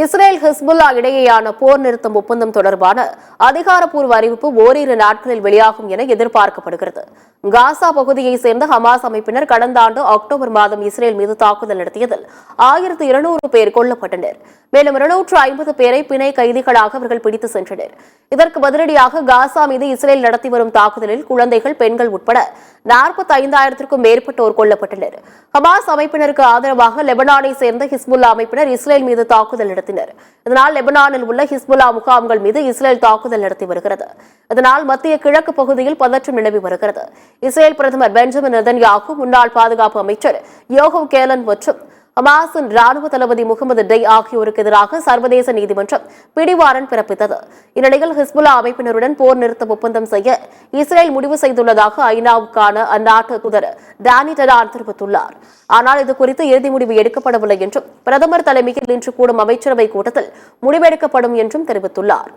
Israel Hezbollah இடையேயான போர் நிறுத்தம் ஒப்பந்தம் தொடர்பான அதிகாரப்பூர்வ அறிவிப்பு ஓரிரு நாட்களில் வெளியாகும் என எதிர்பார்க்கப்படுகிறது. காசா பகுதியைச் சேர்ந்த ஹமாஸ் அமைப்பினர் கடந்த ஆண்டு அக்டோபர் மாதம் இஸ்ரேல் மீது தாக்குதல் நடத்தியதில் 1200 பேர் கொல்லப்பட்டனர். மேலும் 250 பேரை பிணை கைதிகளாக அவர்கள் பிடித்து சென்றனர். இதற்கு பதிலடியாக காசா மீது இஸ்ரேல் நடத்தி வரும் தாக்குதலில் குழந்தைகள், பெண்கள் உட்பட 45,000க்கும் மேற்பட்டோர் கொல்லப்பட்டனர். ஹமாஸ் அமைப்பினருக்கு ஆதரவாக லெபனானை சேர்ந்த ஹிஸ்புல்லா அமைப்பினர் இஸ்ரேல் மீது தாக்குதல் நடத்தினர். இதனால் லெபனானில் உள்ள ஹிஸ்புல்லா முகாம்கள் மீது இஸ்ரேல் தாக்குதல் நடத்தி வருகிறது. இதனால் மத்திய கிழக்கு பகுதியில் பதற்றம் நிலவி வருகிறது. இஸ்ரேல் பிரதமர் பெஞ்சமின் நெதன்யாகு, முன்னாள் பாதுகாப்பு அமைச்சர் யோகவ் கேலன் மற்றும் ஹமாஸின் ராணுவ தளபதி முகமது டெய் ஆகியோருக்கு எதிராக சர்வதேச நீதிமன்றம் பிடிவாரண்ட் பிறப்பித்தது. இந்நிலையில் ஹிஸ்புல்லா அமைப்பினருடன் போர் நிறுத்த ஒப்பந்தம் செய்ய இஸ்ரேல் முடிவு செய்துள்ளதாக ஐநாவுக்கான அந்நாட்டு தூதர் டானி டடான் தெரிவித்துள்ளார். ஆனால் இதுகுறித்து இறுதி முடிவு எடுக்கப்படவில்லை என்றும் பிரதமர் தலைமையில் இன்று கூடும் அமைச்சரவை கூட்டத்தில் முடிவெடுக்கப்படும் என்றும் தெரிவித்துள்ளார்.